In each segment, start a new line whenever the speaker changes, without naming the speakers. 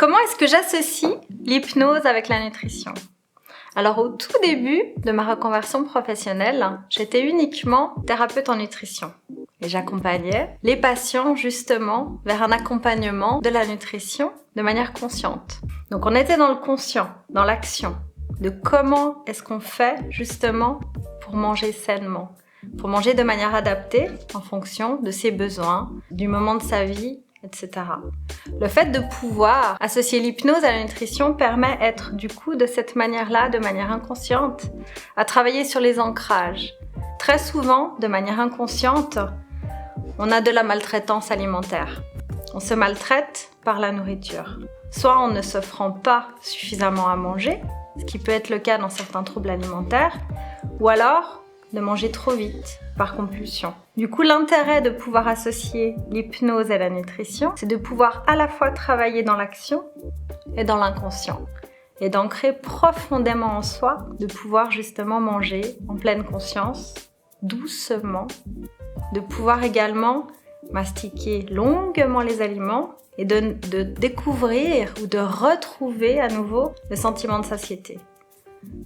Comment est-ce que j'associe l'hypnose avec la nutrition ? Alors au tout début de ma reconversion professionnelle, j'étais uniquement thérapeute en nutrition. Et j'accompagnais les patients justement vers un accompagnement de la nutrition de manière consciente. Donc on était dans le conscient, dans l'action, de comment est-ce qu'on fait justement pour manger sainement, pour manger de manière adaptée en fonction de ses besoins, du moment de sa vie, etc. Le fait de pouvoir associer l'hypnose à la nutrition permet d'être du coup de cette manière-là, de manière inconsciente, à travailler sur les ancrages. Très souvent, de manière inconsciente, on a de la maltraitance alimentaire. On se maltraite par la nourriture. Soit en ne s'offrant pas suffisamment à manger, ce qui peut être le cas dans certains troubles alimentaires, ou alors de manger trop vite, par compulsion. Du coup, l'intérêt de pouvoir associer l'hypnose à la nutrition, c'est de pouvoir à la fois travailler dans l'action et dans l'inconscient, et d'ancrer profondément en soi, de pouvoir justement manger en pleine conscience, doucement, de pouvoir également mastiquer longuement les aliments et de découvrir ou de retrouver à nouveau le sentiment de satiété.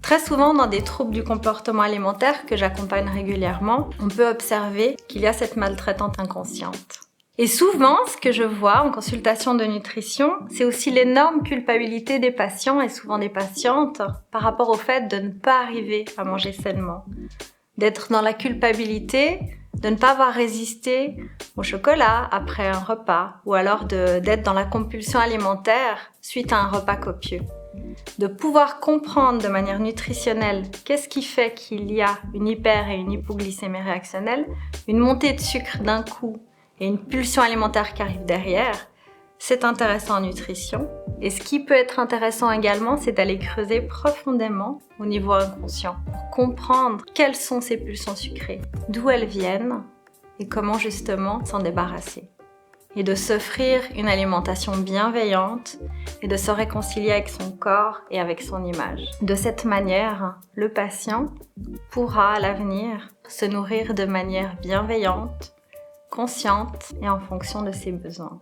Très souvent, dans des troubles du comportement alimentaire que j'accompagne régulièrement, on peut observer qu'il y a cette maltraitance inconsciente. Et souvent, ce que je vois en consultation de nutrition, c'est aussi l'énorme culpabilité des patients et souvent des patientes par rapport au fait de ne pas arriver à manger sainement. D'être dans la culpabilité, de ne pas avoir résisté au chocolat après un repas, ou alors d'être dans la compulsion alimentaire suite à un repas copieux. De pouvoir comprendre de manière nutritionnelle qu'est-ce qui fait qu'il y a une hyper et une hypoglycémie réactionnelle, une montée de sucre d'un coup et une pulsion alimentaire qui arrive derrière, c'est intéressant en nutrition. Et ce qui peut être intéressant également, c'est d'aller creuser profondément au niveau inconscient pour comprendre quelles sont ces pulsions sucrées, d'où elles viennent et comment justement s'en débarrasser. Et de s'offrir une alimentation bienveillante et de se réconcilier avec son corps et avec son image. De cette manière, le patient pourra à l'avenir se nourrir de manière bienveillante, consciente et en fonction de ses besoins.